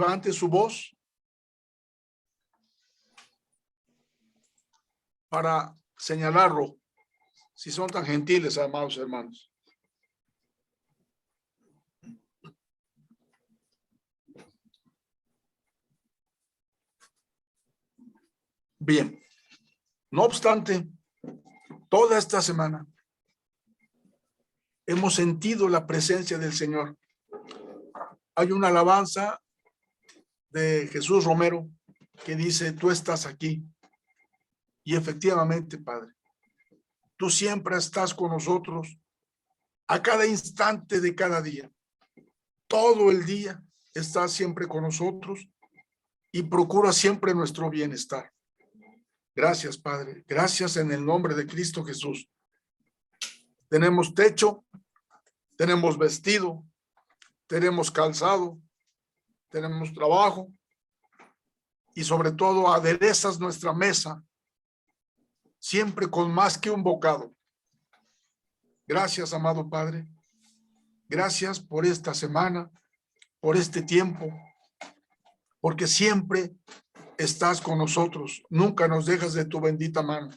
levante su voz para señalarlo, si son tan gentiles, amados hermanos. Bien, no obstante, toda esta semana hemos sentido la presencia del Señor. Hay una alabanza de Jesús Romero que dice: tú estás aquí. Y efectivamente, Padre, tú siempre estás con nosotros a cada instante de cada día. Todo el día estás siempre con nosotros y procura siempre nuestro bienestar. Gracias, Padre. Gracias en el nombre de Cristo Jesús. Tenemos techo, tenemos vestido, tenemos calzado, tenemos trabajo y sobre todo aderezas nuestra mesa siempre con más que un bocado. Gracias, amado Padre. Gracias por esta semana, por este tiempo, porque siempre estás con nosotros. Nunca nos dejas de tu bendita mano.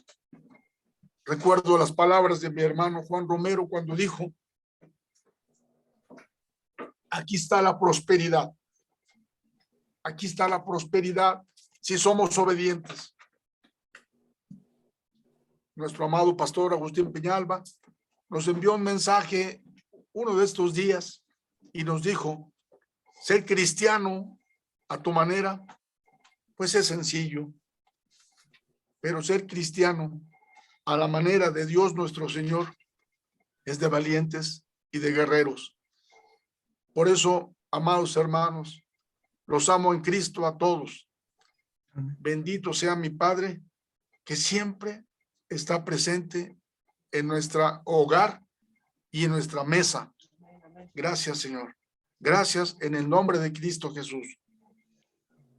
Recuerdo las palabras de mi hermano Juan Romero cuando dijo: aquí está la prosperidad. Aquí está la prosperidad si somos obedientes. Nuestro amado pastor Agustín Peñalba nos envió un mensaje uno de estos días y nos dijo: ser cristiano a tu manera, pues es sencillo, pero ser cristiano a la manera de Dios nuestro Señor es de valientes y de guerreros. Por eso, amados hermanos, los amo en Cristo a todos. Bendito sea mi Padre, que siempre está presente en nuestro hogar y en nuestra mesa. Gracias, Señor. Gracias en el nombre de Cristo Jesús.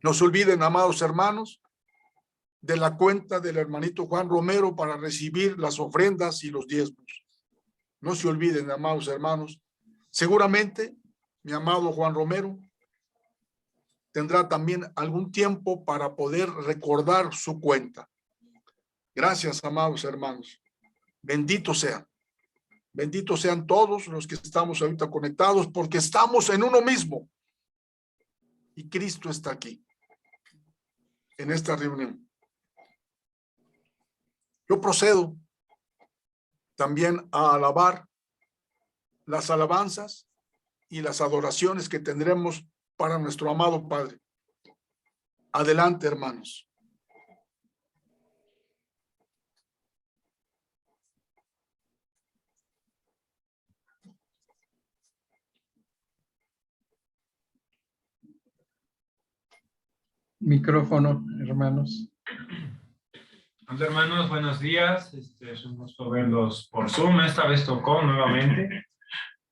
No se olviden, amados hermanos, de la cuenta del hermanito Juan Romero para recibir las ofrendas y los diezmos. No se olviden, amados hermanos. Seguramente mi amado Juan Romero tendrá también algún tiempo para poder recordar su cuenta. Gracias, amados hermanos. Benditos sean. Benditos sean todos los que estamos ahorita conectados, porque estamos en uno mismo. Y Cristo está aquí, en esta reunión. Yo procedo también a alabar las alabanzas y las adoraciones que tendremos para nuestro amado Padre. Adelante, hermanos. Micrófono, hermanos. Hermanos, buenos días. Es un gusto verlos por Zoom. Esta vez tocó nuevamente.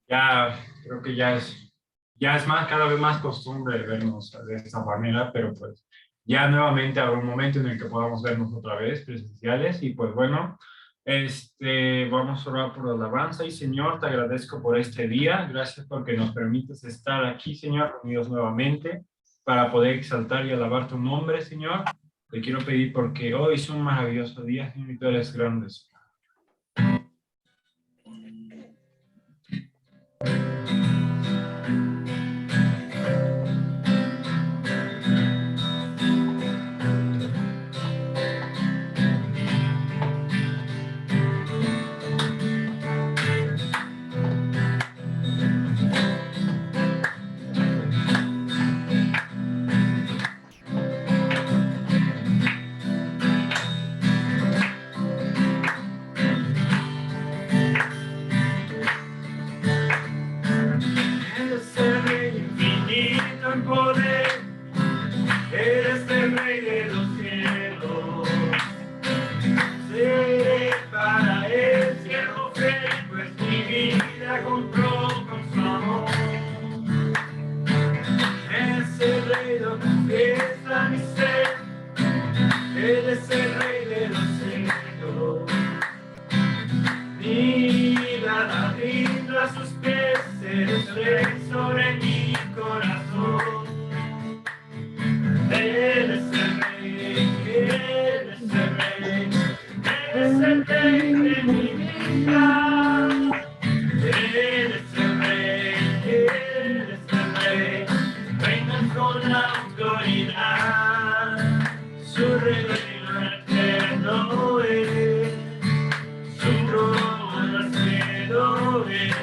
Ya creo que ya es más, cada vez más costumbre vernos de esta manera, pero pues ya nuevamente habrá un momento en el que podamos vernos otra vez presenciales. Y pues bueno, vamos a orar por la alabanza. Y Señor, te agradezco por este día. Gracias porque nos permites estar aquí, Señor, reunidos nuevamente para poder exaltar y alabar tu nombre, Señor. Te quiero pedir porque hoy es un maravilloso día, Señor, y tú eres grande. Sus pies, eres rey sobre mi corazón. reino eterno es, su trono en el cielo es.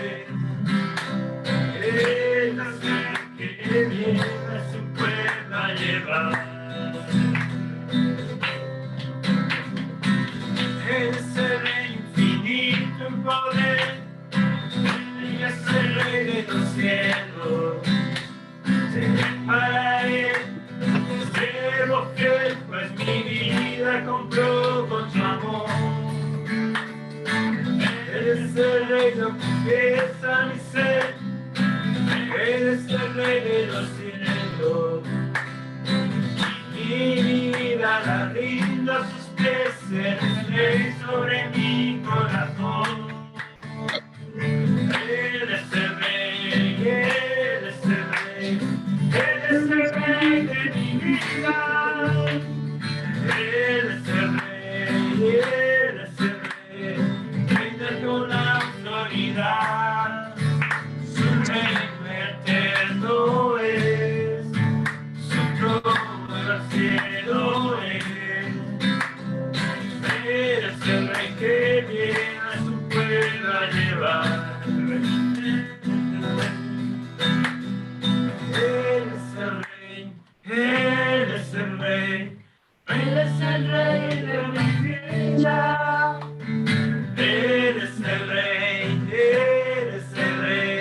Él hace que viene a su pueblo a llevar. Él es el rey infinito en poder, Él es el rey de los cielos. Para Él, siervo fiel, pues mi vida compró con su amor. Él es el rey de confiesa mi ser, Él es el rey de los cielos. Mi vida la rindo a sus pies, Él es rey sobre mi corazón. Él es el rey, Él es el rey, Él es el rey de mi vida. Él es el rey, Él es el rey, reina con autoridad. Su reino eterno es, su trono en el cielo es. Él es el rey que viene a su pueblo a llevar. Él es el rey, Él es el rey, Él es el rey de mi vida. Él es el rey, Él es el rey,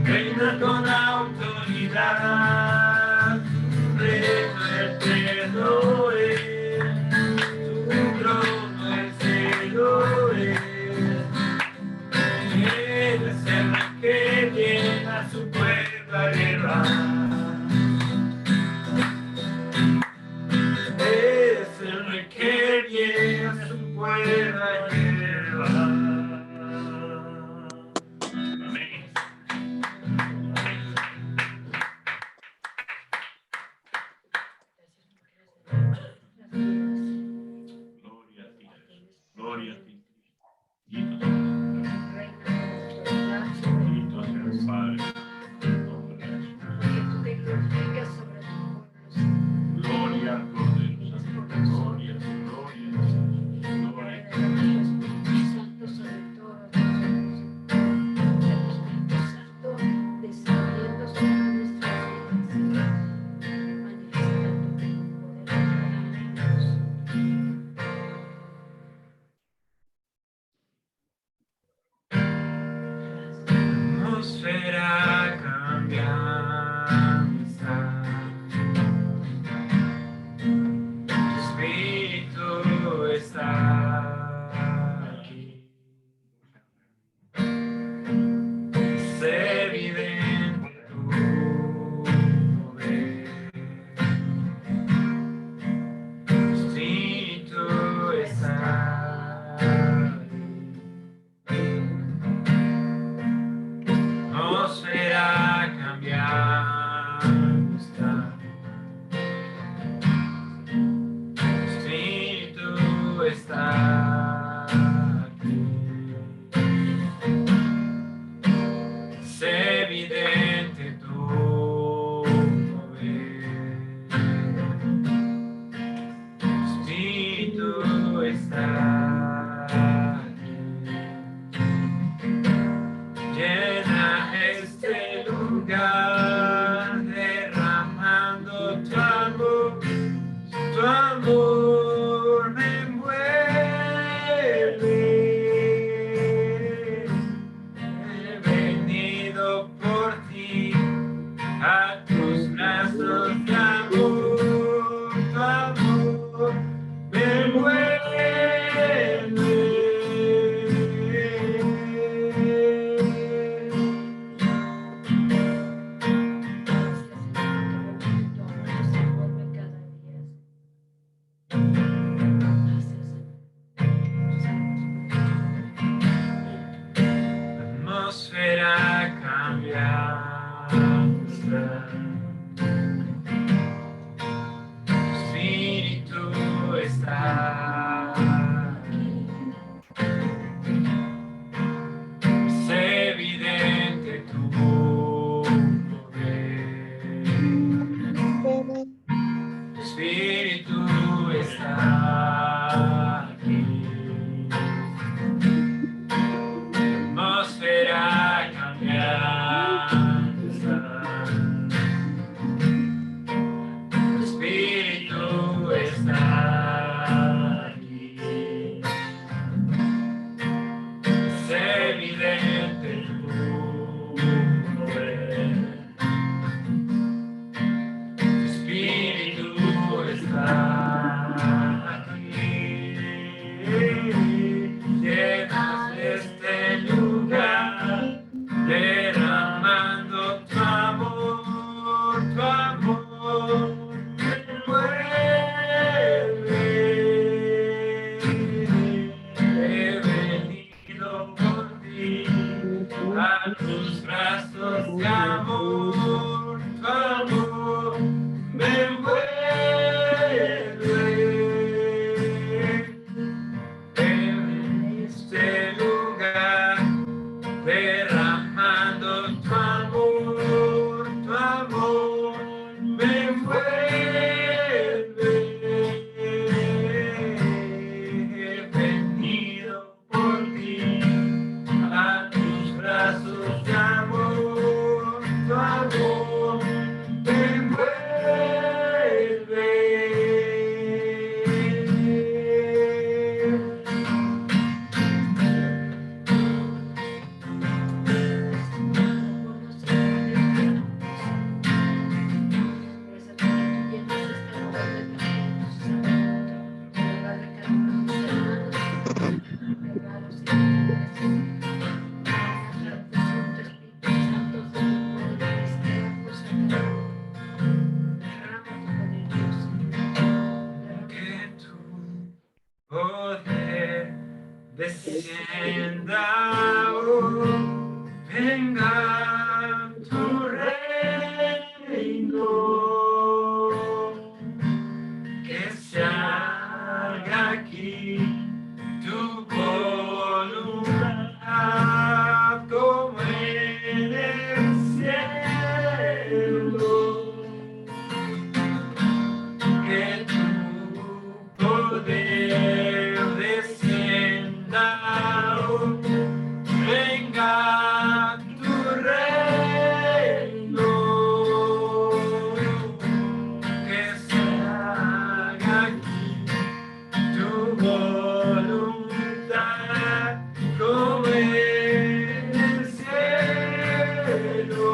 reina con autoridad. Reino eterno es, su trono el cielo es. Él es el rey que viene a su pueblo a llevar. Él es el rey que viene a su pueblo a llevar. Amén. Gloria a ti, Jesús. Gloria a ti. Bendito seas, Padre. En nombre de Jesús. Gloria al Cordero Santo. Gloria, gloria, gloria. Atmósfera cambiando está. Tu Espíritu está aquí. Es evidente tu poder. Tu Espíritu está aquí. Atmósfera cambiando está. Tu Espíritu está aquí. Es evidente tu poder. Tu Espíritu está aquí. Llena este lugar derramando tu amor me envuelve. He venido por ti a tus brazos de amor, tu amor me envuelve. Atmósfera cambiando está. Tu Espíritu está aquí. Es evidente tu poder. Tu Espíritu está descienda, oh, venga tu reino, que se haga aquí tu voluntad como en el cielo, que tu poder descienda, oh, venga tu reino, que se haga aquí tu voluntad como en el cielo,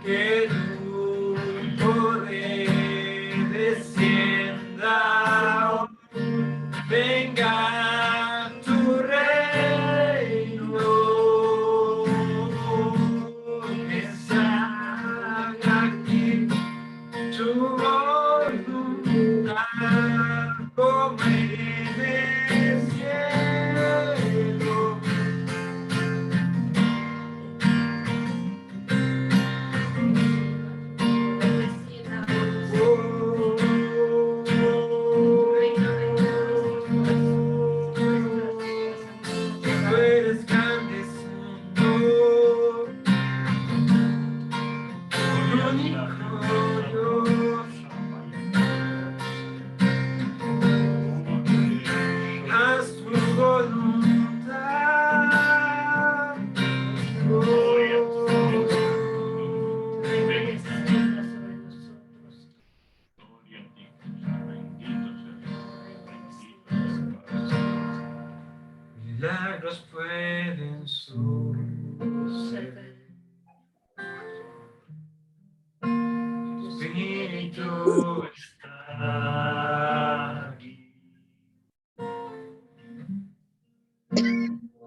que tu poder descienda, oh, venga tu reino, que se haga aquí tu voluntad como en el cielo. Tú eres grande, Señor, único Dios. Haz tu voluntad, milagros pueden suceder. Tu Espíritu está aquí.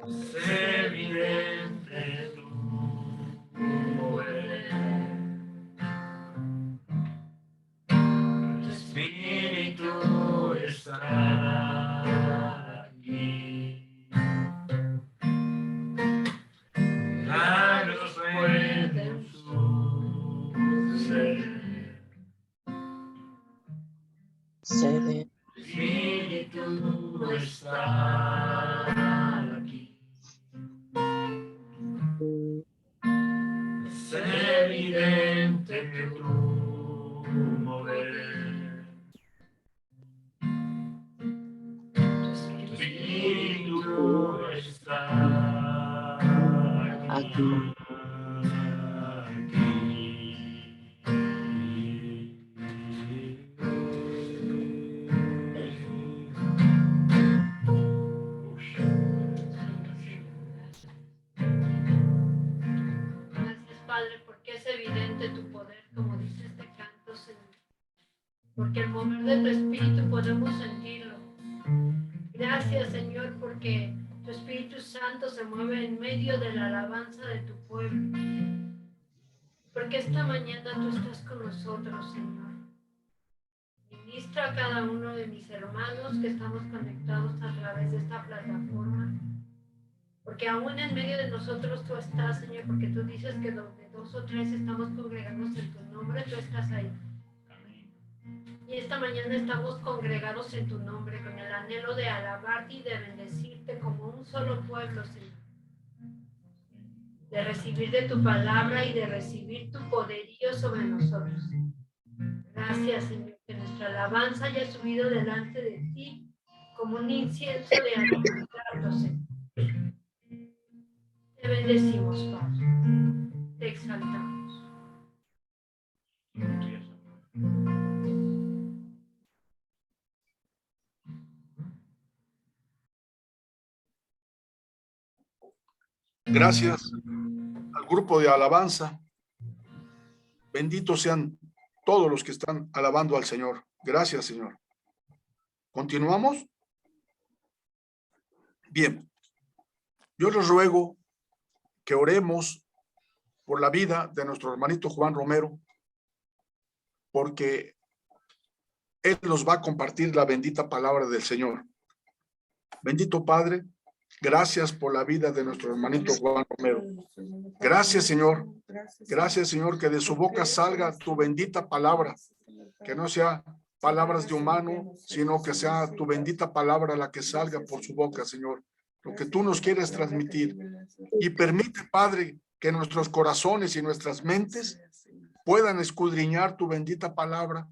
Es evidente tu poder. Tu Espíritu está aquí. Milagros pueden suceder. Tu Espíritu está aquí. Es evidente tu mover. Tu Espíritu está aquí. Gracias, Padre, porque es evidente tu poder, como dice este canto, Señor. Porque el mover de tu espíritu podemos sentirlo. Gracias, Señor, porque tu Espíritu Santo se mueve en medio de la alabanza de tu pueblo. Porque esta mañana tú estás con nosotros, Señor. Ministra a cada uno de mis hermanos que estamos conectados a través de esta plataforma. Porque aún en medio de nosotros tú estás, Señor, porque tú dices que donde 2 o 3 estamos congregados en tu nombre, tú estás ahí. Y esta mañana estamos congregados en tu nombre con el anhelo de alabarte y de bendecirte como un solo pueblo, Señor. De recibir de tu palabra y de recibir tu poderío sobre nosotros. Gracias, Señor, que nuestra alabanza haya subido delante de ti como un incienso de alumbrado, Señor. Te bendecimos, Padre. Te exaltamos. Gracias al grupo de alabanza. Benditos sean todos los que están alabando al Señor. Gracias, Señor. ¿Continuamos? Bien. Yo les ruego que oremos por la vida de nuestro hermanito Juan Romero, porque él nos va a compartir la bendita palabra del Señor. Bendito Padre, gracias por la vida de nuestro hermanito Juan Romero. Gracias, Señor. Gracias, Señor, que de su boca salga tu bendita palabra, que no sea palabras de humano, sino que sea tu bendita palabra la que salga por su boca, Señor. Lo que tú nos quieres transmitir. Y permite, Padre, que nuestros corazones y nuestras mentes puedan escudriñar tu bendita palabra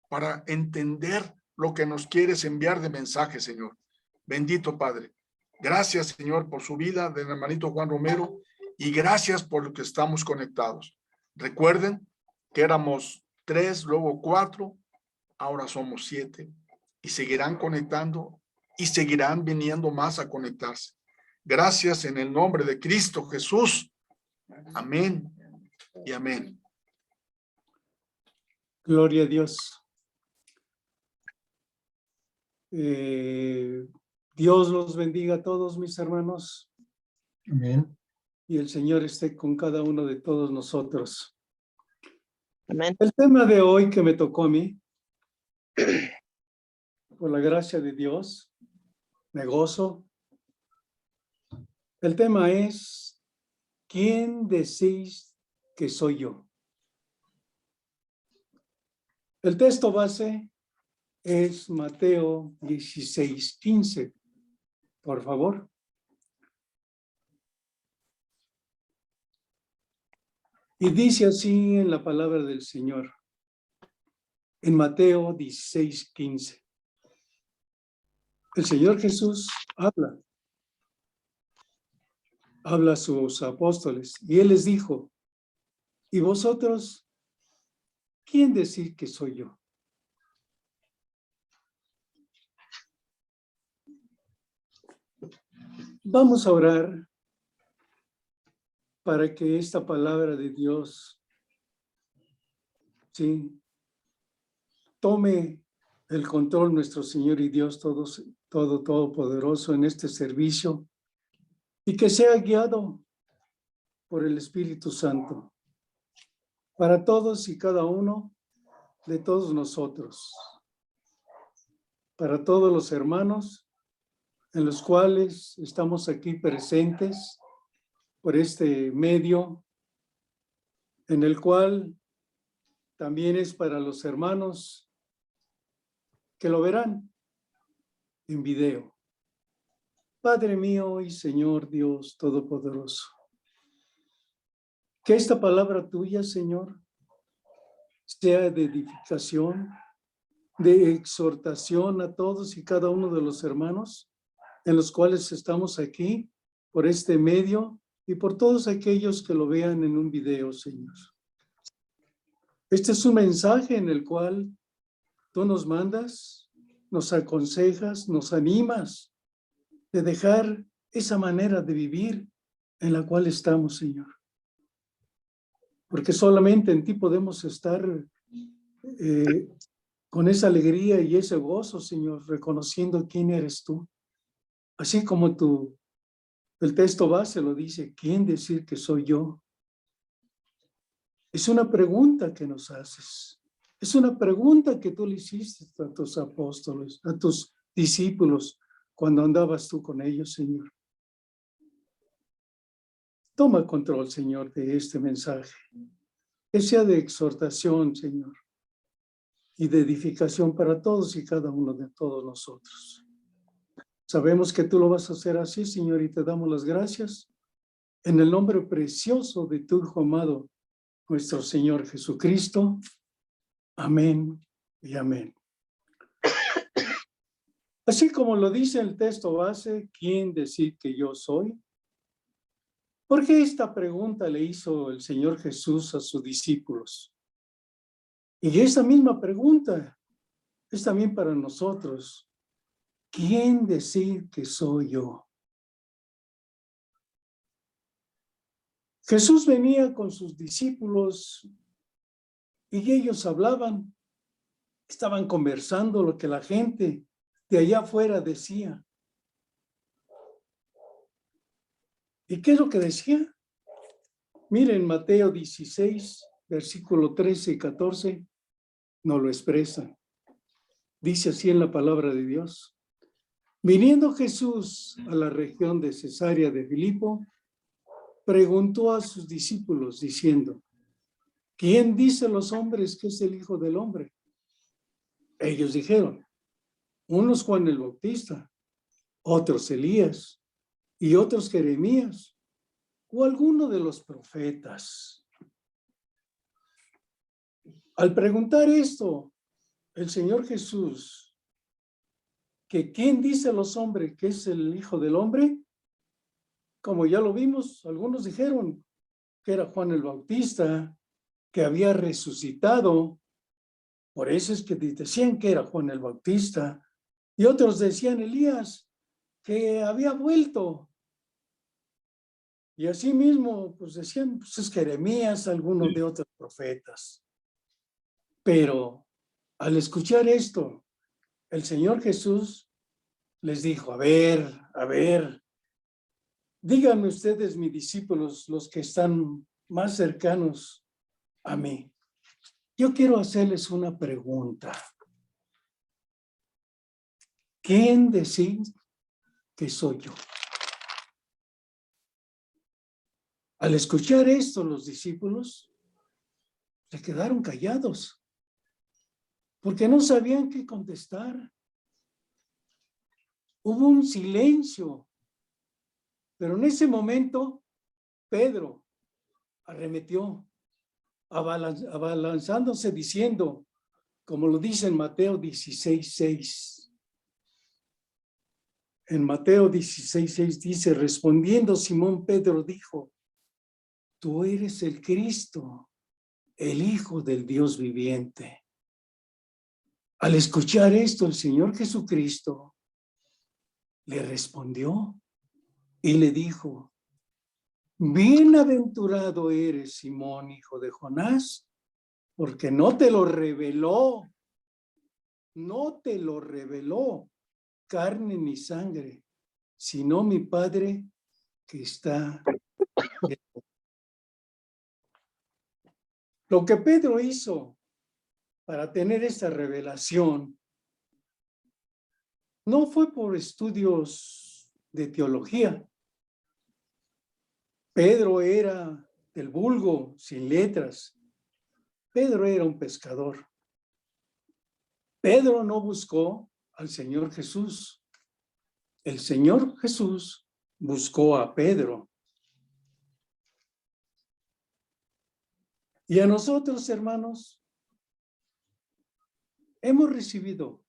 para entender lo que nos quieres enviar de mensaje, Señor. Bendito Padre. Gracias, Señor, por su vida del hermanito Juan Romero y gracias por lo que estamos conectados. Recuerden que éramos 3, luego 4, ahora somos 7 y seguirán conectando y seguirán viniendo más a conectarse. Gracias en el nombre de Cristo Jesús. Amén y amén. Gloria a Dios. Dios los bendiga a todos mis hermanos. Amén. Y el Señor esté con cada uno de todos nosotros. Amén. El tema de hoy que me tocó a mí, por la gracia de Dios, me gozo. El tema es, ¿quién decís que soy yo? El texto base es Mateo 16:15. Por favor. Y dice así en la palabra del Señor, en Mateo 16:15. El Señor Jesús habla a sus apóstoles y Él les dijo, ¿y vosotros quién decís que soy yo? Vamos a orar para que esta palabra de Dios, sí, tome el control nuestro Señor y Dios todopoderoso en este servicio y que sea guiado por el Espíritu Santo para todos y cada uno de todos nosotros, para todos los hermanos en los cuales estamos aquí presentes por este medio, en el cual también es para los hermanos que lo verán en video. Padre mío y Señor Dios Todopoderoso, que esta palabra tuya, Señor, sea de edificación, de exhortación a todos y cada uno de los hermanos en los cuales estamos aquí por este medio y por todos aquellos que lo vean en un video, Señor. Este es un mensaje en el cual tú nos mandas, nos aconsejas, nos animas de dejar esa manera de vivir en la cual estamos, Señor. Porque solamente en ti podemos estar con esa alegría y ese gozo, Señor, reconociendo quién eres tú. Así como el texto base lo dice, ¿quién decir que soy yo? Es una pregunta que nos haces. Es una pregunta que tú le hiciste a tus apóstoles, a tus discípulos, cuando andabas tú con ellos, Señor. Toma control, Señor, de este mensaje. Que sea de exhortación, Señor, y de edificación para todos y cada uno de todos nosotros. Sabemos que tú lo vas a hacer así, Señor, y te damos las gracias en el nombre precioso de tu Hijo amado, nuestro Señor Jesucristo. Amén y amén. Así como lo dice el texto base, ¿quién decir que yo soy? ¿Por qué esta pregunta le hizo el Señor Jesús a sus discípulos? Y esa misma pregunta es también para nosotros. ¿Quién decir que soy yo? Jesús venía con sus discípulos y ellos hablaban, estaban conversando lo que la gente de allá afuera decía. ¿Y qué es lo que decía? Miren, Mateo 16, versículo 13 y 14, nos lo expresa. Dice así en la palabra de Dios. Viniendo Jesús a la región de Cesarea de Filipo, preguntó a sus discípulos diciendo, ¿quién dice los hombres que es el Hijo del Hombre? Ellos dijeron, unos Juan el Bautista, otros Elías y otros Jeremías o alguno de los profetas. Al preguntar esto, el Señor Jesús, que quién dice a los hombres que es el Hijo del Hombre, como ya lo vimos, algunos dijeron que era Juan el Bautista, que había resucitado, por eso es que decían que era Juan el Bautista, y otros decían Elías, que había vuelto. Y así mismo, pues decían, pues es Jeremías, algunos de otros profetas. Pero al escuchar esto, el Señor Jesús les dijo, a ver, díganme ustedes, mis discípulos, los que están más cercanos a mí. Yo quiero hacerles una pregunta. ¿Quién decís que soy yo? Al escuchar esto, los discípulos se quedaron callados porque no sabían qué contestar. Hubo un silencio, pero en ese momento Pedro arremetió, abalanzándose diciendo, como lo dice en Mateo 16:6. En Mateo 16:6 dice, respondiendo Simón Pedro dijo, tú eres el Cristo, el Hijo del Dios viviente. Al escuchar esto, el Señor Jesucristo le respondió y le dijo, bienaventurado eres, Simón, hijo de Jonás, porque no te lo reveló carne ni sangre, sino mi Padre que está. Lo que Pedro hizo para tener esta revelación no fue por estudios de teología. Pedro era del vulgo, sin letras. Pedro era un pescador. Pedro no buscó al Señor Jesús. El Señor Jesús buscó a Pedro. Y a nosotros, hermanos, hemos recibido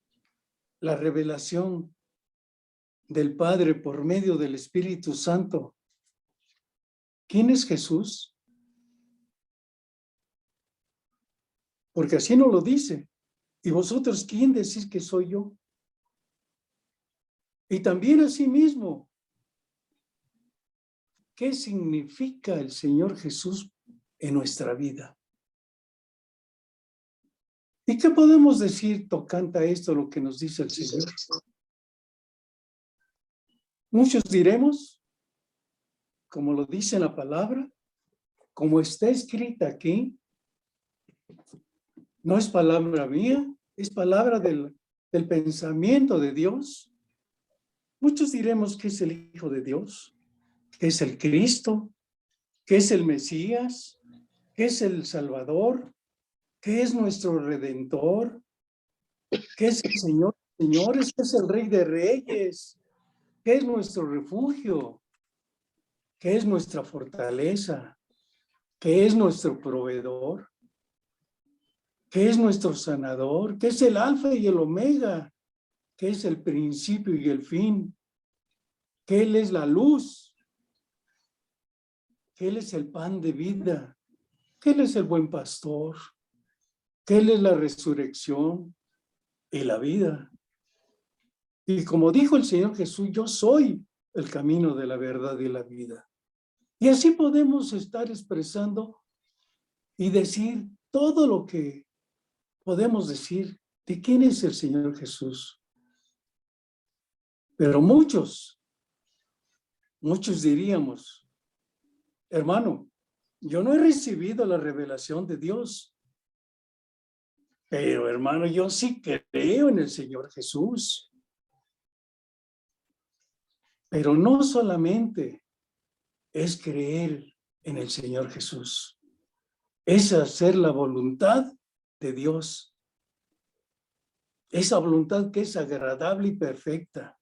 la revelación del Padre por medio del Espíritu Santo. ¿Quién es Jesús? Porque así nos lo dice. ¿Y vosotros quién decís que soy yo? Y también así mismo, ¿qué significa el Señor Jesús en nuestra vida? ¿Y qué podemos decir tocante a esto, lo que nos dice el Señor? Muchos diremos, como lo dice la palabra, como está escrita aquí, no es palabra mía, es palabra del pensamiento de Dios. Muchos diremos que es el Hijo de Dios, que es el Cristo, que es el Mesías, que es el Salvador, que es nuestro Redentor, que es el Señor de señores, que es el Rey de Reyes, que es nuestro refugio, que es nuestra fortaleza, que es nuestro proveedor, que es nuestro sanador, que es el Alfa y el Omega, que es el principio y el fin, que Él es la luz, que Él es el pan de vida, que Él es el buen pastor, que Él es la resurrección y la vida. Y como dijo el Señor Jesús, yo soy el camino de la verdad y la vida. Y así podemos estar expresando y decir todo lo que podemos decir de quién es el Señor Jesús. Pero muchos diríamos, hermano, yo no he recibido la revelación de Dios, pero hermano, yo sí creo en el Señor Jesús. Pero no solamente es creer en el Señor Jesús, es hacer la voluntad de Dios, esa voluntad que es agradable y perfecta,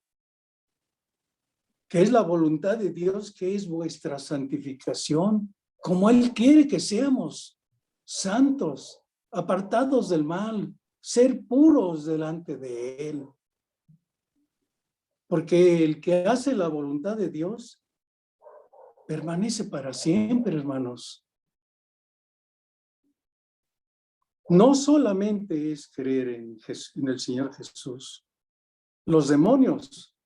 que es la voluntad de Dios, que es vuestra santificación, como Él quiere que seamos santos, apartados del mal, ser puros delante de Él. Porque el que hace la voluntad de Dios permanece para siempre, hermanos. No solamente es creer en el Señor Jesús. Los demonios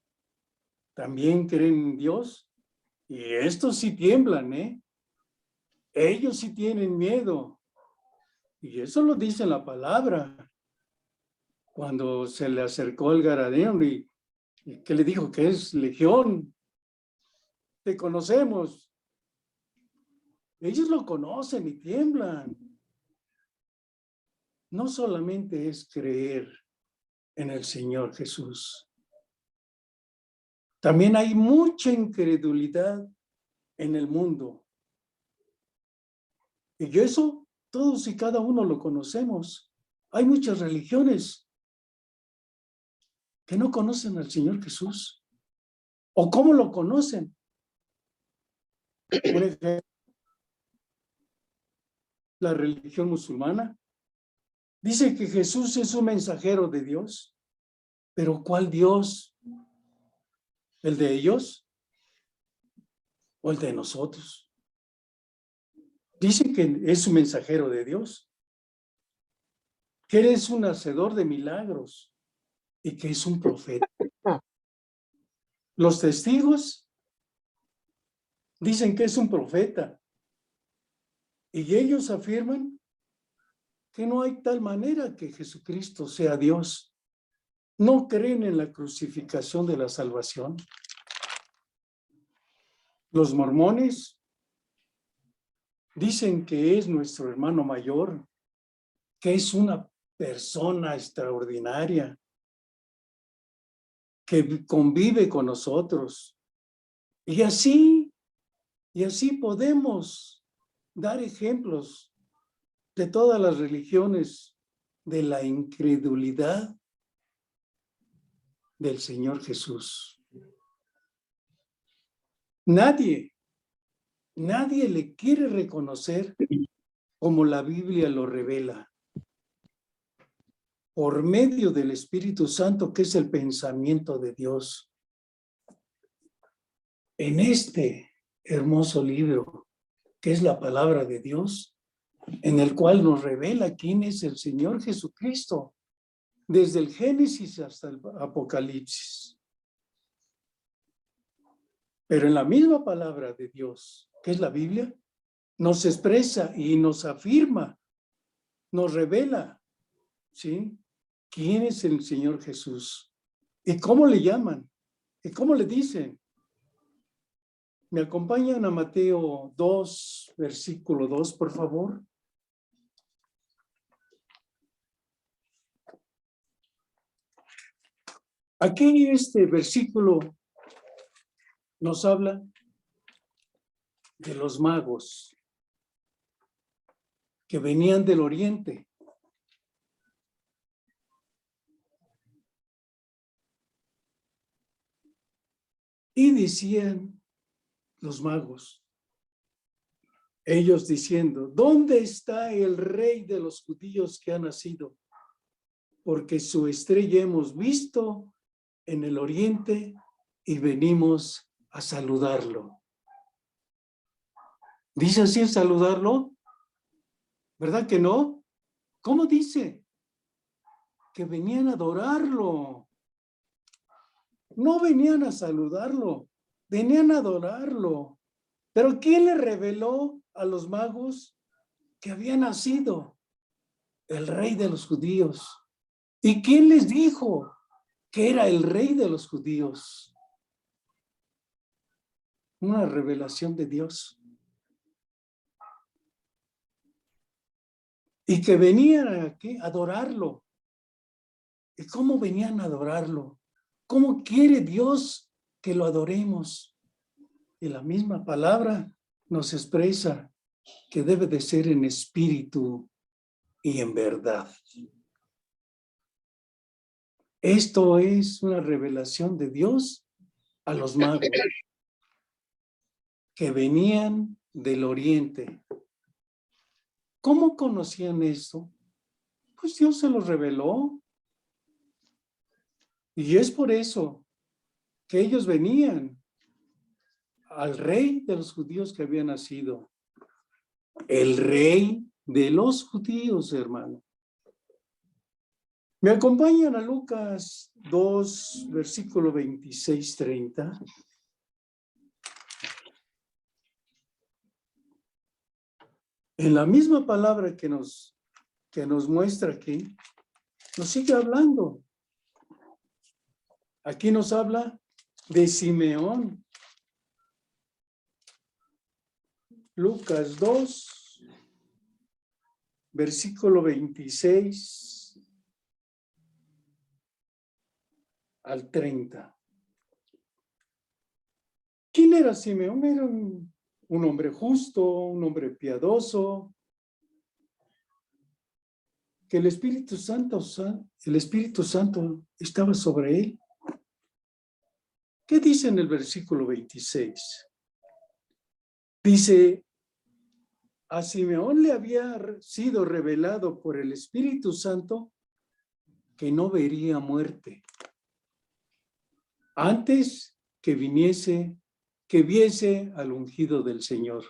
también creen en Dios y estos sí tiemblan, ¿eh? Ellos sí tienen miedo. Y eso lo dice la palabra. Cuando se le acercó el Gadareno y que le dijo que es legión, te conocemos. Ellos lo conocen y tiemblan. No solamente es creer en el Señor Jesús. También hay mucha incredulidad en el mundo. Y eso todos y cada uno lo conocemos. Hay muchas religiones que no conocen al Señor Jesús. ¿O cómo lo conocen? Por ejemplo, la religión musulmana dice que Jesús es un mensajero de Dios. ¿Pero cuál Dios? ¿El de ellos o el de nosotros? Dicen que es un mensajero de Dios, que Él es un hacedor de milagros y que es un profeta. Los testigos dicen que es un profeta y ellos afirman que no hay tal manera que Jesucristo sea Dios. No creen en la crucificación de la salvación. Los mormones dicen que es nuestro hermano mayor, que es una persona extraordinaria, que convive con nosotros. Y así podemos dar ejemplos de todas las religiones de la incredulidad del Señor Jesús. Nadie le quiere reconocer como la Biblia lo revela, por medio del Espíritu Santo, que es el pensamiento de Dios. En este hermoso libro, que es la palabra de Dios, en el cual nos revela quién es el Señor Jesucristo, desde el Génesis hasta el Apocalipsis. Pero en la misma palabra de Dios, que es la Biblia, nos expresa y nos afirma, nos revela, ¿sí?, quién es el Señor Jesús y cómo le llaman y cómo le dicen. ¿Me acompañan a Mateo 2, versículo 2, por favor? Aquí este versículo nos habla de los magos que venían del oriente. Y decían los magos, ellos diciendo, ¿dónde está el rey de los judíos que ha nacido? Porque su estrella hemos visto en el oriente y venimos a saludarlo. ¿Dice así saludarlo? ¿Verdad que no? ¿Cómo dice? Que venían a adorarlo. No venían a saludarlo, venían a adorarlo. Pero ¿quién le reveló a los magos que había nacido el rey de los judíos? ¿Y quién les dijo que era el rey de los judíos? Una revelación de Dios. Y que venían aquí a adorarlo. ¿Y cómo venían a adorarlo? ¿Cómo quiere Dios que lo adoremos. Y la misma palabra nos expresa que debe de ser en espíritu y en verdad. Esto es una revelación de Dios a los magos que venían del oriente. ¿Cómo conocían esto? Pues Dios se los reveló. Y es por eso que ellos venían al rey de los judíos que había nacido. El rey de los judíos, hermano. Me acompañan a Lucas 2, versículo 26-30. En la misma palabra que nos muestra aquí, nos sigue hablando. Aquí nos habla de Simeón. Lucas 2, versículo 26 al 30. ¿Quién era Simeón? Era un hombre justo, un hombre piadoso, que el Espíritu Santo estaba sobre él. ¿Qué dice en el versículo 26? Dice, a Simeón le había sido revelado por el Espíritu Santo que no vería muerte antes que viese al ungido del Señor.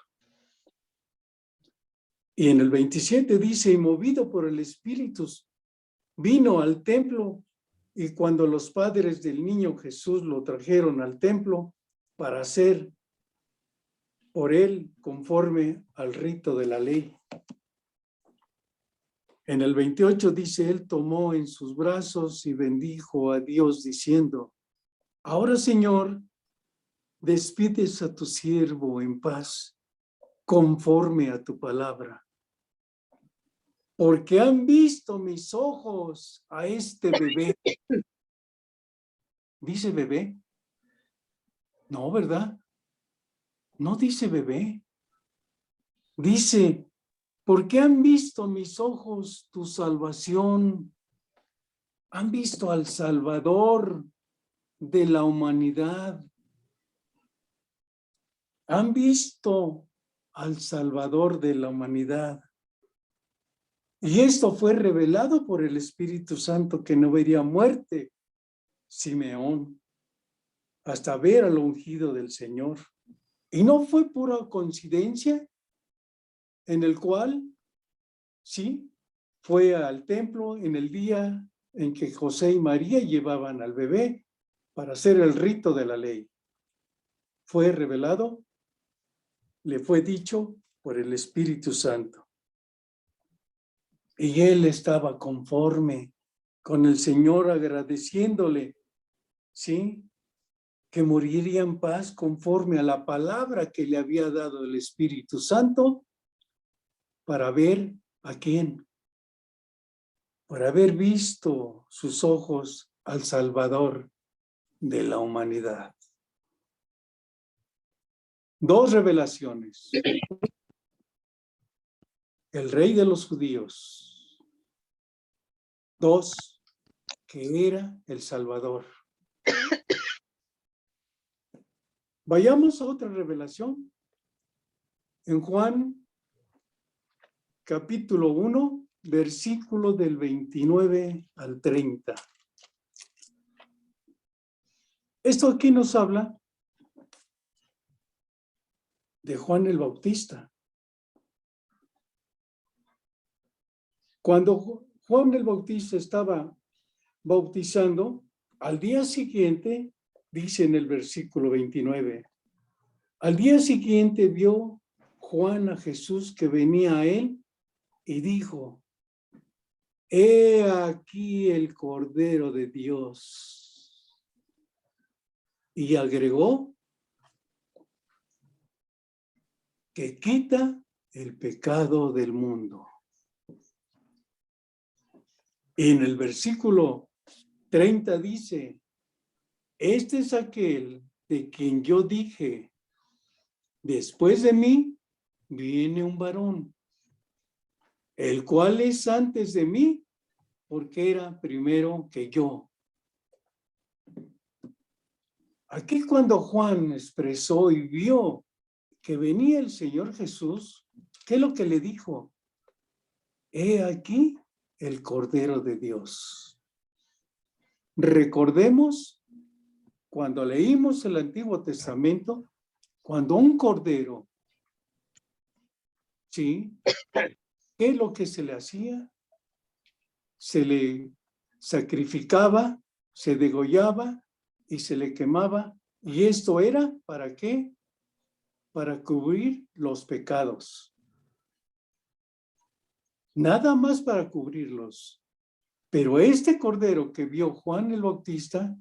Y en el 27 dice, y movido por el Espíritu, vino al templo, y cuando los padres del niño Jesús lo trajeron al templo para hacer por él conforme al rito de la ley. En el 28 dice, él tomó en sus brazos y bendijo a Dios diciendo, ahora Señor, despides a tu siervo en paz, conforme a tu palabra. Porque han visto mis ojos a este bebé. ¿Dice bebé? No, ¿verdad? No dice bebé. Dice, porque han visto mis ojos tu salvación. Han visto al Salvador de la humanidad. Han visto al Salvador de la humanidad. Y esto fue revelado por el Espíritu Santo, que no vería muerte, Simeón, hasta ver al ungido del Señor. Y no fue pura coincidencia, en el cual, sí, fue al templo en el día en que José y María llevaban al bebé para hacer el rito de la ley. Fue revelado, le fue dicho por el Espíritu Santo. Y él estaba conforme con el Señor, agradeciéndole, ¿sí?, que moriría en paz conforme a la palabra que le había dado el Espíritu Santo para ver a quién, para haber visto sus ojos al Salvador de la humanidad. Dos revelaciones. El rey de los judíos. Dos, que era el Salvador. Vayamos a otra revelación. En Juan, capítulo 1, versículo del 29 al 30. Esto aquí nos habla de Juan el Bautista. Cuando Juan el Bautista estaba bautizando, al día siguiente, dice en el versículo 29, al día siguiente vio Juan a Jesús que venía a él y dijo, he aquí el Cordero de Dios. Y agregó, que quita el pecado del mundo. En el versículo 30 dice, este es aquel de quien yo dije, después de mí viene un varón, el cual es antes de mí, porque era primero que yo. Aquí cuando Juan expresó y vio que venía el Señor Jesús, ¿qué es lo que le dijo? He aquí el Cordero de Dios. Recordemos cuando leímos el Antiguo Testamento, cuando un cordero, ¿sí? ¿Qué es lo que se le hacía? Se le sacrificaba, se degollaba y se le quemaba. ¿Y esto era para qué? Para cubrir los pecados. Nada más para cubrirlos. Pero este cordero que vio Juan el Bautista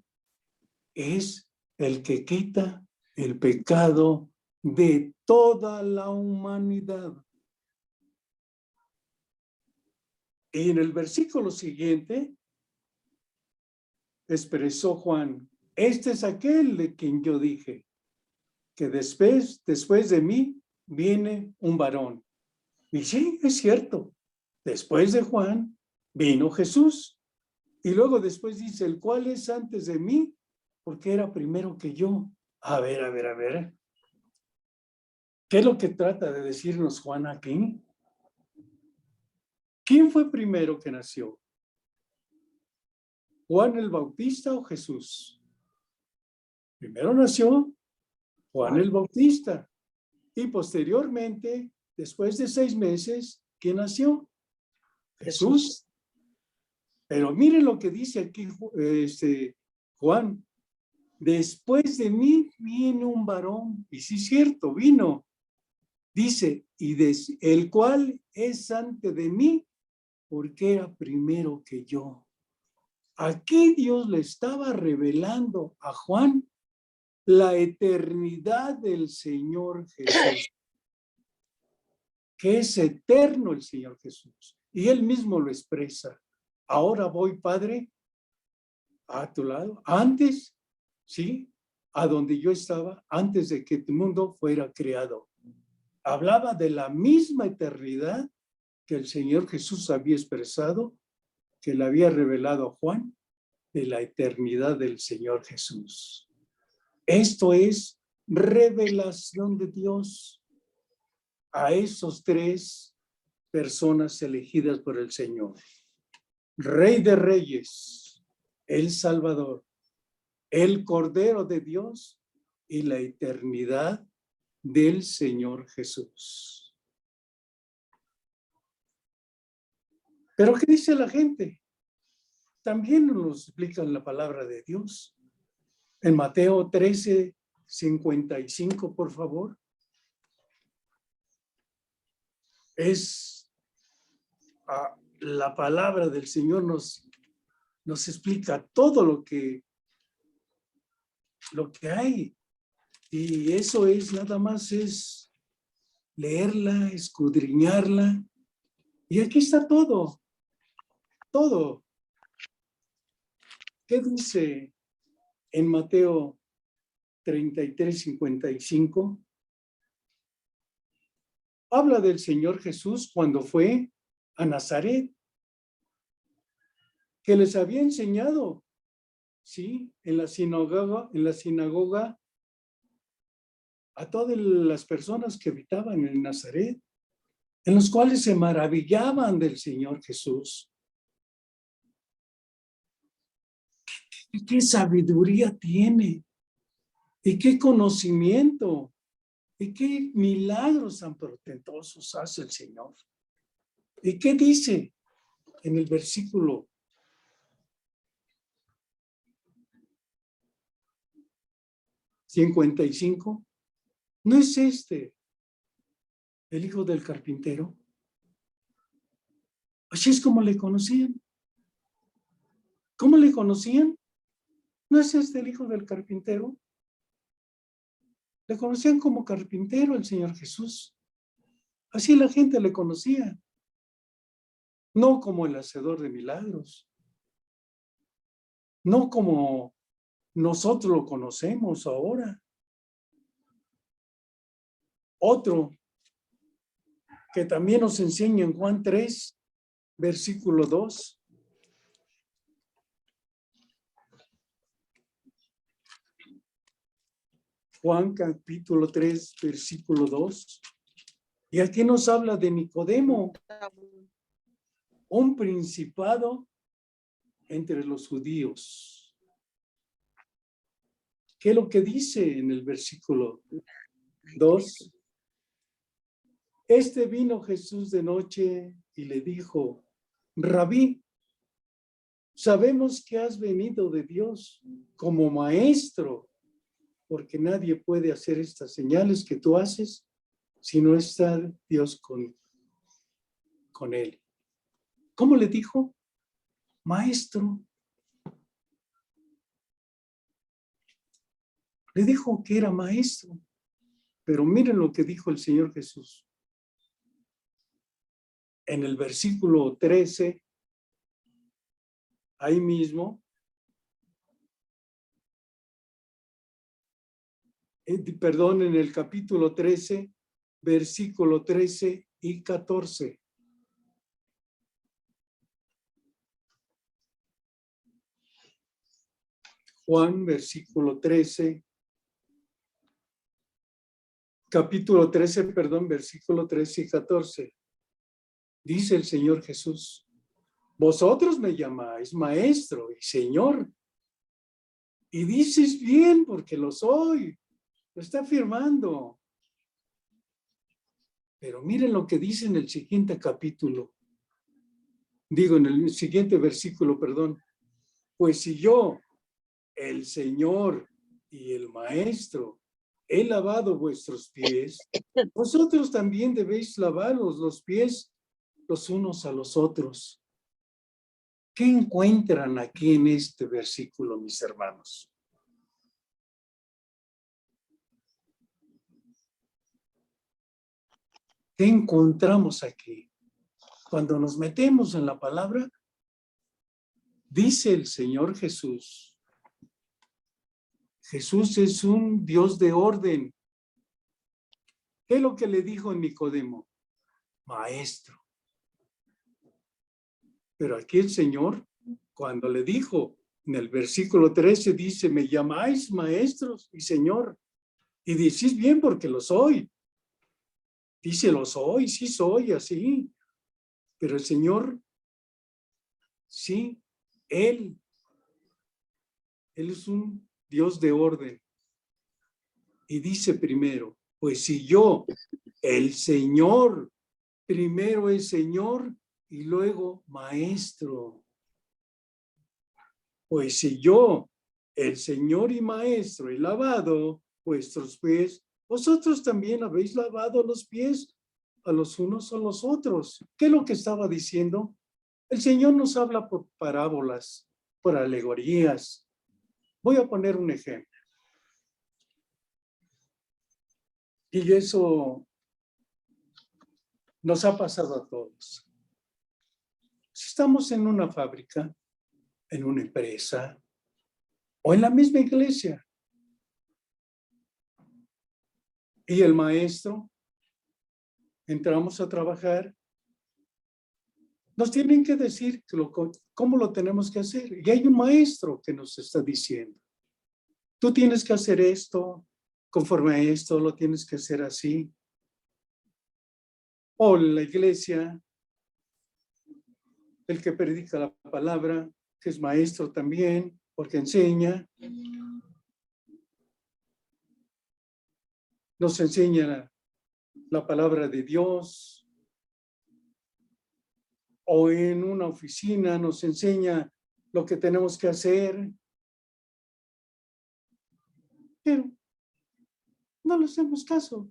es el que quita el pecado de toda la humanidad. Y en el versículo siguiente expresó Juan, este es aquel de quien yo dije, que después de mí viene un varón. Y sí, es cierto, después de Juan vino Jesús. Y luego después dice, el cual es antes de mí, porque era primero que yo. A ver. ¿Qué es lo que trata de decirnos Juan aquí? ¿Quién fue primero que nació? ¿Juan el Bautista o Jesús? Primero nació Juan el Bautista. Y posteriormente, después de 6 meses, ¿quién nació? Jesús. Pero miren lo que dice aquí Juan. Después de mí vino un varón. Y sí es cierto, vino. Dice, el cual es antes de mí, porque era primero que yo. Aquí Dios le estaba revelando a Juan la eternidad del Señor Jesús. Que es eterno el Señor Jesús. Y Él mismo lo expresa. Ahora voy, Padre, a tu lado. Antes, ¿sí? A donde yo estaba, antes de que tu mundo fuera creado. Hablaba de la misma eternidad que el Señor Jesús había expresado, que le había revelado a Juan, de la eternidad del Señor Jesús. Esto es revelación de Dios a esos 3 personas elegidas por el Señor. Rey de Reyes, el Salvador, el Cordero de Dios y la eternidad del Señor Jesús. Pero ¿qué dice la gente? También nos explica la palabra de Dios. En Mateo 13:55, por favor. Es la palabra del Señor nos explica todo lo que hay. Y eso es nada más es leerla, escudriñarla. Y aquí está todo. Todo. ¿Qué dice en Mateo 33:55? Habla del Señor Jesús cuando fue a Nazaret, que les había enseñado, ¿sí? En la sinagoga a todas las personas que habitaban en Nazaret, en los cuales se maravillaban del Señor Jesús. ¿Qué sabiduría tiene? ¿Y qué conocimiento? ¿Y qué milagros tan portentosos hace el Señor? ¿Y qué dice en el versículo 55? ¿No es este el hijo del carpintero? Así es como le conocían. ¿Cómo le conocían? ¿No es este el hijo del carpintero? Le conocían como carpintero el Señor Jesús. Así la gente le conocía. No como el hacedor de milagros. No como nosotros lo conocemos ahora. Otro que también nos enseña en Juan 3, versículo 2. Juan capítulo 3, versículo 2. Y aquí nos habla de Nicodemo, un principado entre los judíos. ¿Qué es lo que dice en el versículo 2? Vino Jesús de noche y le dijo: Rabí, sabemos que has venido de Dios como maestro, porque nadie puede hacer estas señales que tú haces si no está Dios con él. ¿Cómo le dijo? Maestro. Le dijo que era maestro. Pero miren lo que dijo el Señor Jesús. En el versículo 13, ahí mismo, en el capítulo 13, versículo 13 y 14. Juan, versículo 13, capítulo 13, versículo 13 y 14. Dice el Señor Jesús: vosotros me llamáis maestro y Señor, y dices bien porque lo soy. Lo está afirmando. Pero miren lo que dice en el siguiente capítulo. En el siguiente versículo, Pues si yo, el Señor y el Maestro, he lavado vuestros pies, vosotros también debéis lavaros los pies los unos a los otros. ¿Qué encuentran aquí en este versículo, mis hermanos? ¿Qué encontramos aquí? Cuando nos metemos en la palabra, dice el Señor Jesús. Jesús es un Dios de orden. ¿Qué es lo que le dijo Nicodemo? Maestro. Pero aquí el Señor, cuando le dijo, en el versículo 13 dice: me llamáis maestros y Señor, y decís bien porque lo soy. Dice: lo soy, sí soy así. Pero el Señor, sí, Él es un Dios de orden. Y dice primero: pues si yo, el Señor, primero es Señor y luego Maestro. Pues si yo, el Señor y Maestro, he lavado vuestros pies, vosotros también habéis lavado los pies a los unos a los otros. ¿Qué es lo que estaba diciendo? El Señor nos habla por parábolas, por alegorías. Voy a poner un ejemplo. Y eso nos ha pasado a todos. Si estamos en una fábrica, en una empresa o en la misma iglesia, y el maestro, entramos a trabajar, nos tienen que decir cómo lo tenemos que hacer. Y hay un maestro que nos está diciendo: tú tienes que hacer esto, conforme a esto lo tienes que hacer así. O en la iglesia, el que predica la palabra, que es maestro también, porque enseña, nos enseña la palabra de Dios. O en una oficina nos enseña lo que tenemos que hacer. Pero no le hacemos caso.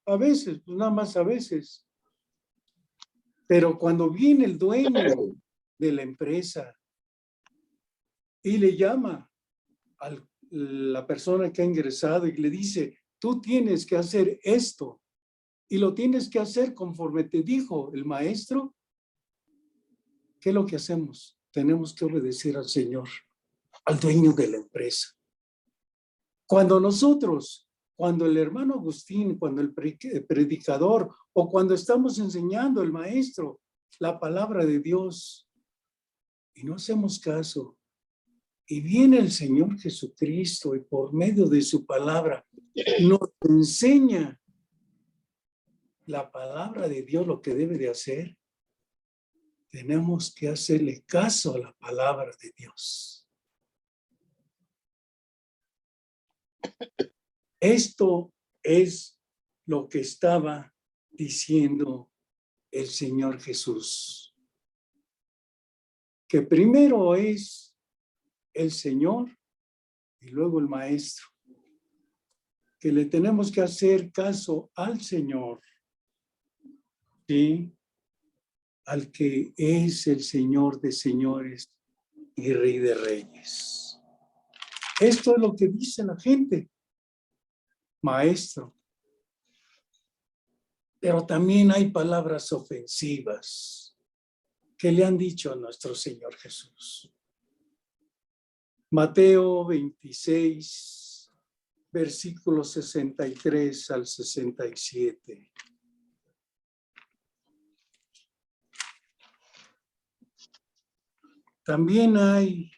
A veces, pues nada más a veces. Pero cuando viene el dueño de la empresa y le llama a la persona que ha ingresado y le dice: tú tienes que hacer esto y lo tienes que hacer conforme te dijo el maestro, ¿qué es lo que hacemos? Tenemos que obedecer al Señor, al dueño de la empresa. Cuando nosotros cuando el hermano Agustín, cuando el predicador o cuando estamos enseñando el maestro la palabra de Dios y no hacemos caso, y viene el Señor Jesucristo y por medio de su palabra nos enseña la palabra de Dios lo que debe de hacer, tenemos que hacerle caso a la palabra de Dios. Esto es lo que estaba diciendo el Señor Jesús. Que primero es el Señor y luego el Maestro. Que le tenemos que hacer caso al Señor. ¿Sí? Al que es el Señor de señores y Rey de reyes. Esto es lo que dice la gente. Maestro. Pero también hay palabras ofensivas que le han dicho a nuestro Señor Jesús. Mateo 26, versículos 63 al 67. También hay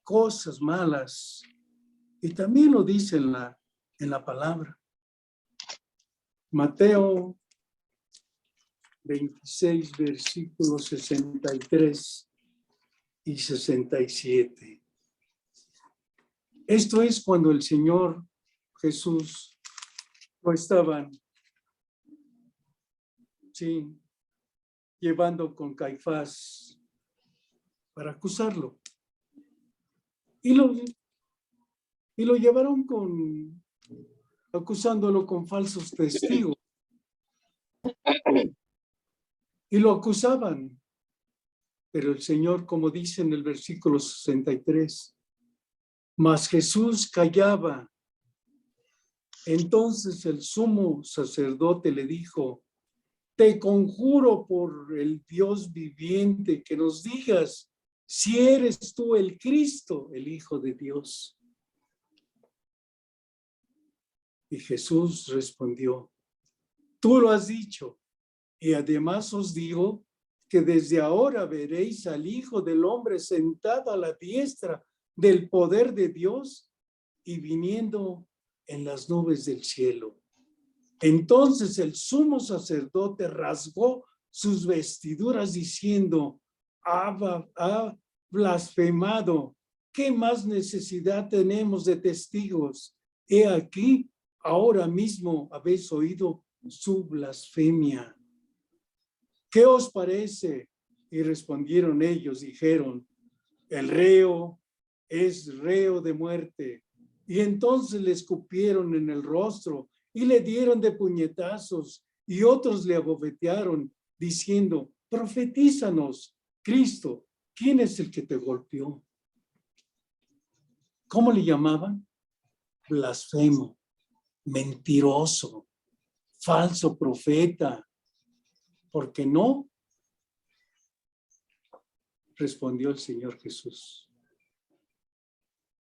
cosas malas y también lo dice en la palabra. Mateo 26, versículos 63 y 67. Esto es cuando el Señor Jesús lo estaban, sí, llevando con Caifás para acusarlo. Y lo llevaron acusándolo con falsos testigos. Y lo acusaban. Pero el Señor, como dice en el versículo 63, mas Jesús callaba. Entonces el sumo sacerdote le dijo, te conjuro por el Dios viviente que nos digas si eres tú el Cristo, el Hijo de Dios. Y Jesús respondió, tú lo has dicho, y además os digo que desde ahora veréis al Hijo del Hombre sentado a la diestra del poder de Dios y viniendo en las nubes del cielo. Entonces el sumo sacerdote rasgó sus vestiduras diciendo, ha blasfemado. ¿Qué más necesidad tenemos de testigos? He aquí, ahora mismo habéis oído su blasfemia. ¿Qué os parece? Y respondieron ellos, dijeron, el reo es reo de muerte. Y entonces le escupieron en el rostro y le dieron de puñetazos y otros le abofetearon diciendo, profetízanos, Cristo, ¿quién es el que te golpeó? ¿Cómo le llamaban? Blasfemo, mentiroso, falso profeta. ¿Por qué no? Respondió el Señor Jesús.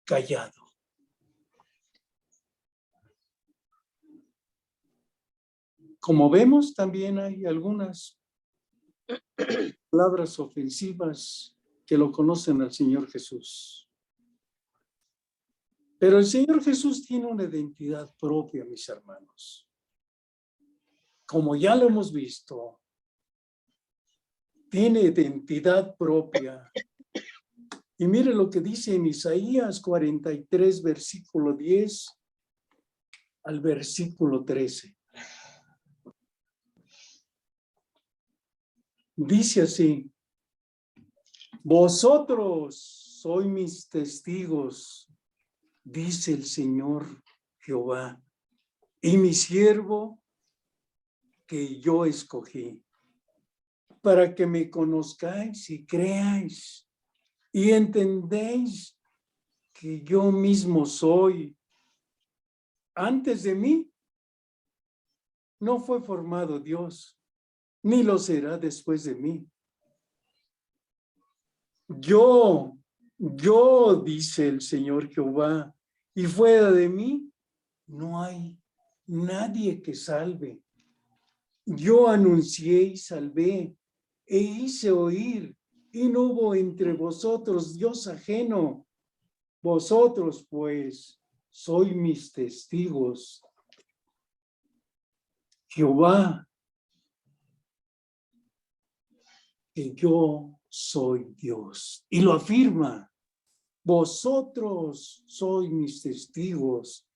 Callado. Como vemos, también hay algunas palabras ofensivas que lo conocen al Señor Jesús. Pero el Señor Jesús tiene una identidad propia, mis hermanos. Como ya lo hemos visto, tiene identidad propia. Y mire lo que dice en Isaías 43, versículo 10 al versículo 13. Dice así, vosotros sois mis testigos, dice el Señor Jehová, y mi siervo que yo escogí, para que me conozcáis y creáis, y entendéis que yo mismo soy. Antes de mí no fue formado Dios, ni lo será después de mí. Yo, dice el Señor Jehová, y fuera de mí no hay nadie que salve. Yo anuncié y salvé, e hice oír, y no hubo entre vosotros Dios ajeno. Vosotros, pues, sois mis testigos. Jehová, que yo soy Dios. Y lo afirma. Vosotros sois mis testigos.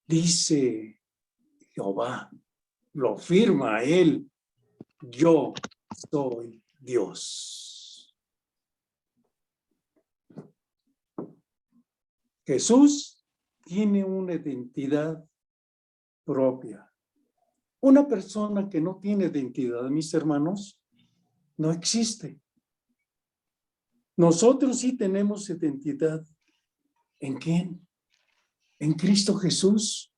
Dice Jehová, lo afirma él. Yo soy Dios. Jesús tiene una identidad propia. Una persona que no tiene identidad, mis hermanos, no existe. Nosotros sí tenemos identidad. ¿En quién? En Cristo Jesús.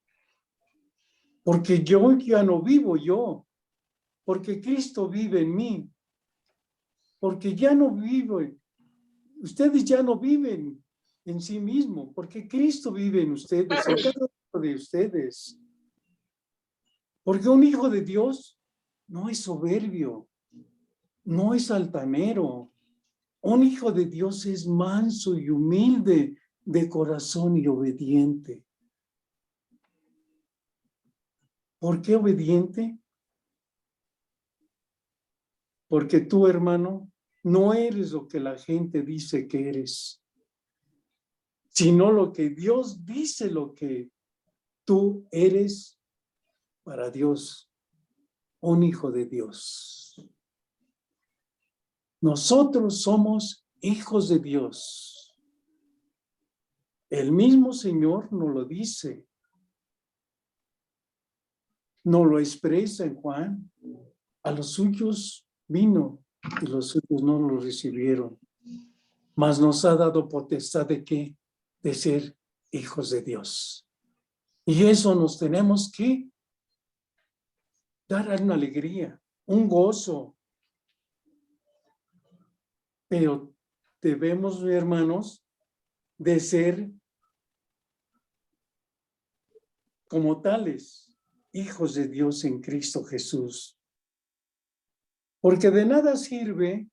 Porque yo ya no vivo yo. Porque Cristo vive en mí. Porque ya no vivo. Ustedes ya no viven en sí mismos. Porque Cristo vive en ustedes, en cada uno de ustedes. Porque un hijo de Dios no es soberbio, no es altanero. Un hijo de Dios es manso y humilde de corazón y obediente. ¿Por qué obediente? Porque tú, hermano, no eres lo que la gente dice que eres, sino lo que Dios dice lo que tú eres para Dios, un hijo de Dios. Nosotros somos hijos de Dios. El mismo Señor nos lo dice. Nos lo expresa en Juan. A los suyos vino y los suyos no lo recibieron. Mas nos ha dado potestad de ¿qué? De ser hijos de Dios. Y eso nos tenemos que dar una alegría, un gozo. Pero debemos, hermanos, de ser como tales, hijos de Dios en Cristo Jesús. Porque de nada sirve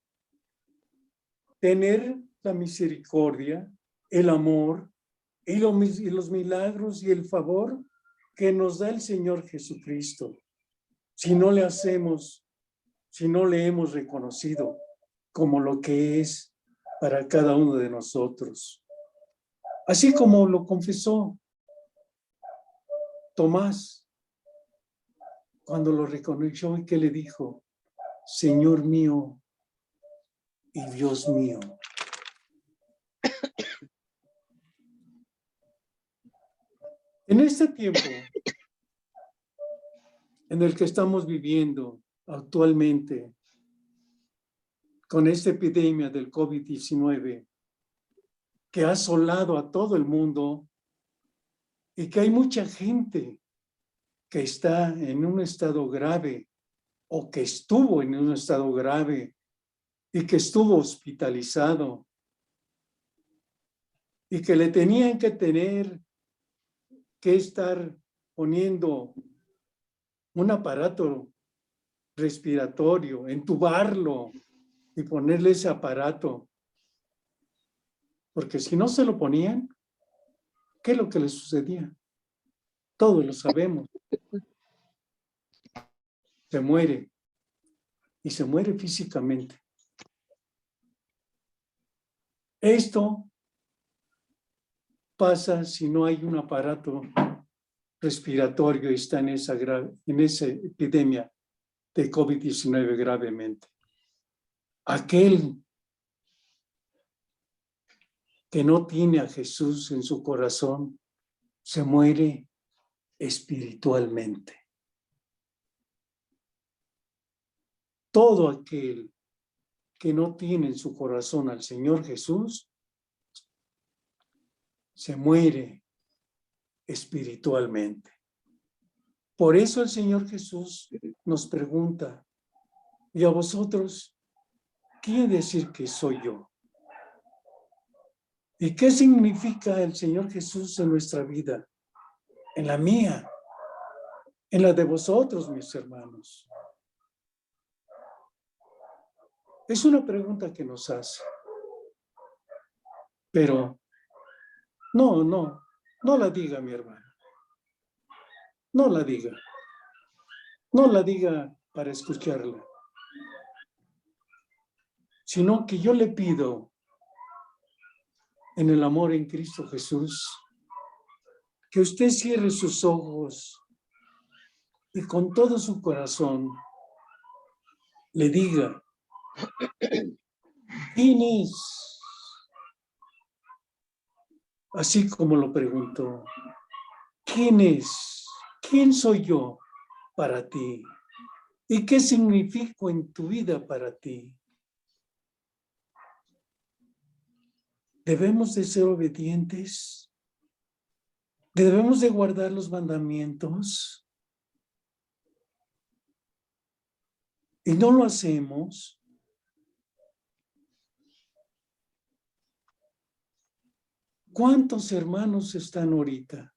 tener la misericordia, el amor y los milagros y el favor que nos da el Señor Jesucristo. Si no le hacemos, si no le hemos reconocido como lo que es para cada uno de nosotros. Así como lo confesó Tomás cuando lo reconoció y que le dijo, Señor mío y Dios mío. En este tiempo en el que estamos viviendo actualmente con esta epidemia del COVID-19 que ha asolado a todo el mundo y que hay mucha gente que está en un estado grave o que estuvo en un estado grave y que estuvo hospitalizado y que le tenían que tener que estar poniendo un aparato respiratorio, entubarlo y ponerle ese aparato. Porque si no se lo ponían, ¿qué es lo que le sucedía? Todos lo sabemos. Se muere. Y se muere físicamente. Esto pasa si no hay un aparato respiratorio y está en esa epidemia de COVID-19 gravemente. Aquel que no tiene a Jesús en su corazón se muere espiritualmente. Todo aquel que no tiene en su corazón al Señor Jesús se muere espiritualmente. Por eso el Señor Jesús nos pregunta, ¿y a vosotros quién decir que soy yo? ¿Y qué significa el Señor Jesús en nuestra vida? en la mía, en la de vosotros, mis hermanos. Es una pregunta que nos hace. Pero no la diga, mi hermano. No la diga. No la diga para escucharla. Sino que yo le pido, en el amor en Cristo Jesús, que usted cierre sus ojos y con todo su corazón le diga, ¿quién es? Así como lo preguntó, ¿quién es? ¿Quién soy yo para ti? ¿Y qué significo en tu vida para ti? Debemos de ser obedientes. Debemos de guardar los mandamientos. Y no lo hacemos. ¿Cuántos hermanos están ahorita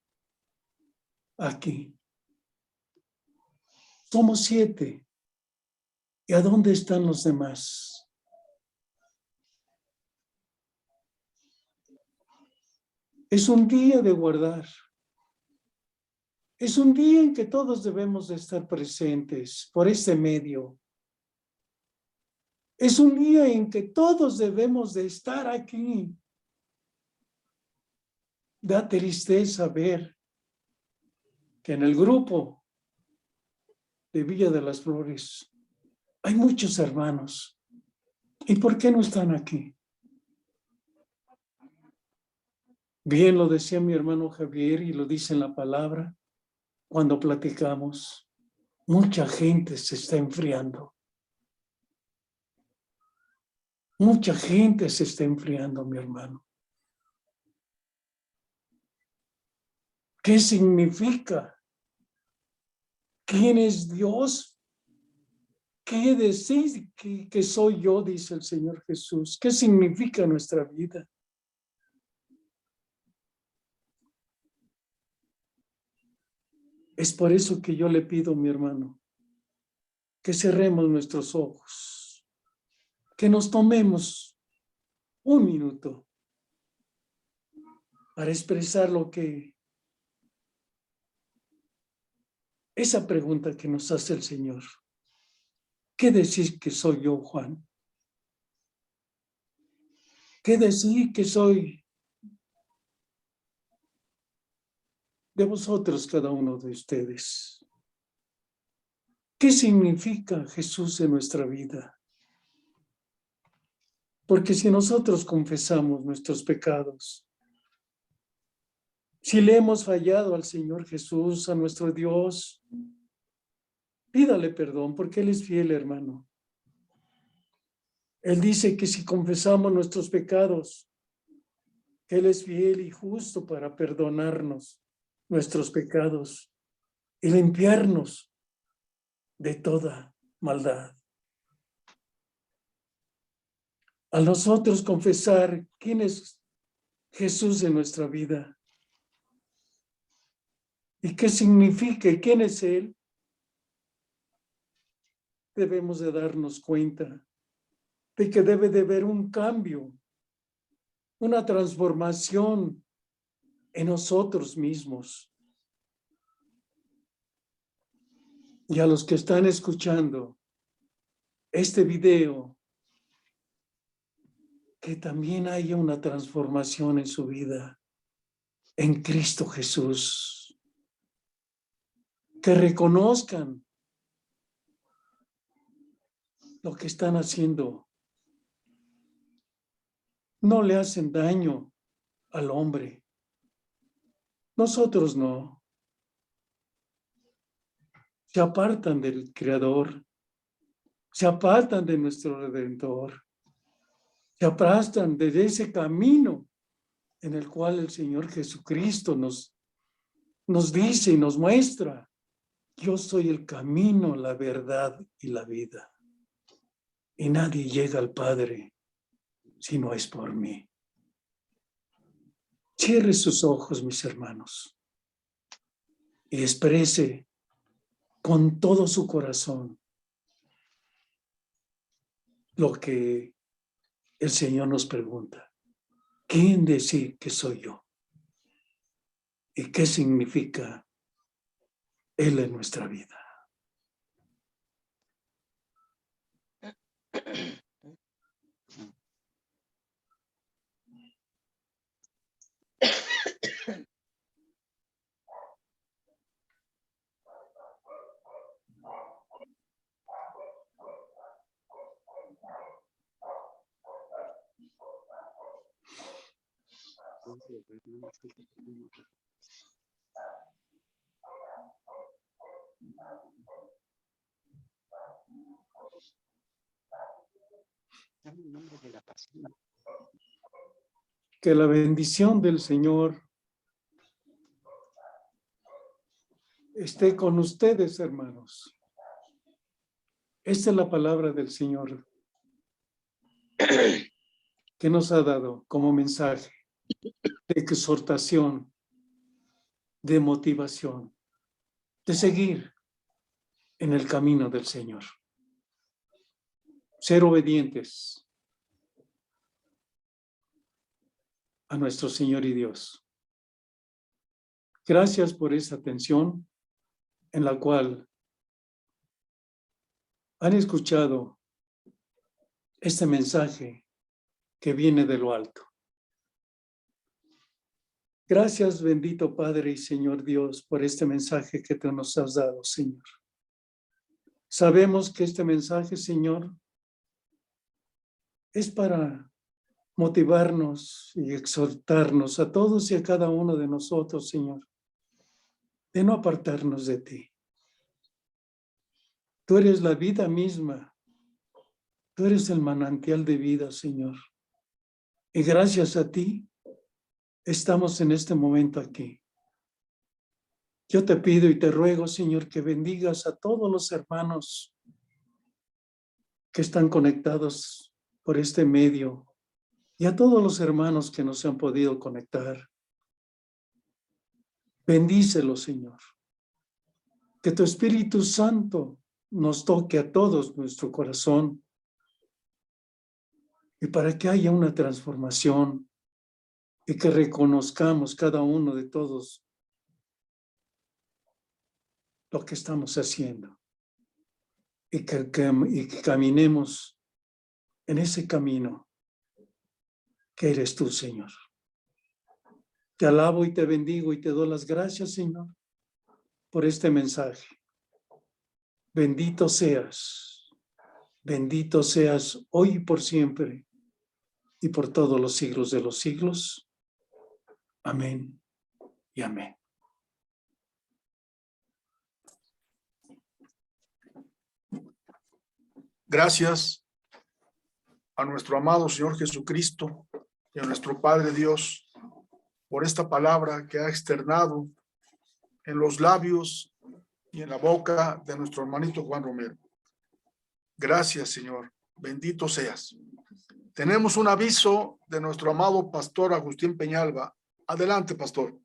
aquí? Somos 7. ¿Y a dónde están los demás? Es un día de guardar. Es un día en que todos debemos de estar presentes por este medio. Es un día en que todos debemos de estar aquí. Da tristeza ver que en el grupo de Villa de las Flores hay muchos hermanos. ¿Y por qué no están aquí? Bien lo decía mi hermano Javier y lo dice en la palabra cuando platicamos. Mucha gente se está enfriando. Mucha gente se está enfriando, mi hermano. ¿Qué significa? ¿Quién es Dios? ¿Qué decís que soy yo? Dice el Señor Jesús. ¿Qué significa nuestra vida? Es por eso que yo le pido, mi hermano, que cerremos nuestros ojos, que nos tomemos un minuto para expresar lo que esa pregunta que nos hace el Señor. ¿Qué decís que soy yo, Juan? ¿Qué decís que soy de vosotros, cada uno de ustedes? ¿Qué significa Jesús en nuestra vida? Porque si nosotros confesamos nuestros pecados, si le hemos fallado al Señor Jesús, a nuestro Dios, pídale perdón porque Él es fiel, hermano. Él dice que si confesamos nuestros pecados, Él es fiel y justo para perdonarnos nuestros pecados y limpiarnos de toda maldad. Al nosotros confesar quién es Jesús en nuestra vida y qué significa y quién es Él, debemos de darnos cuenta de que debe de haber un cambio, una transformación en nosotros mismos. Y a los que están escuchando este video, que también haya una transformación en su vida en Cristo Jesús. Que reconozcan lo que están haciendo. No le hacen daño al hombre. Nosotros no. Se apartan del Creador. Se apartan de nuestro Redentor. Se apartan de ese camino en el cual el Señor Jesucristo nos dice y nos muestra: yo soy el camino, la verdad y la vida. Y nadie llega al Padre si no es por mí. Cierre sus ojos, mis hermanos. y exprese con todo su corazón lo que el Señor nos pregunta. ¿Quién decir que soy yo? ¿Y qué significa Él en nuestra vida? Que la bendición del Señor esté con ustedes, hermanos. Esta es la palabra del Señor que nos ha dado como mensaje de exhortación, de motivación, de seguir en el camino del Señor. Ser obedientes a nuestro Señor y Dios. Gracias por esa atención en la cual han escuchado este mensaje que viene de lo alto. Gracias, bendito Padre y Señor Dios, por este mensaje que tú nos has dado, Señor. Sabemos que este mensaje, Señor, es para motivarnos y exhortarnos a todos y a cada uno de nosotros, Señor, de no apartarnos de ti. Tú eres la vida misma. Tú eres el manantial de vida, Señor. Y gracias a ti estamos en este momento aquí. Yo te pido y te ruego, Señor, que bendigas a todos los hermanos que están conectados por este medio y a todos los hermanos que no se han podido conectar. Bendícelos, Señor. Que tu Espíritu Santo nos toque a todos nuestro corazón y para que haya una transformación y que reconozcamos cada uno de todos lo que estamos haciendo y que caminemos en ese camino que eres tú, Señor. Te alabo y te bendigo y te doy las gracias, Señor, por este mensaje. Bendito seas hoy y por siempre y por todos los siglos de los siglos. Amén y amén. Gracias a nuestro amado Señor Jesucristo y a nuestro Padre Dios por esta palabra que ha externado en los labios y en la boca de nuestro hermanito Juan Romero. Gracias, Señor. Bendito seas. Tenemos un aviso de nuestro amado pastor Agustín Peñalba. Adelante, pastor.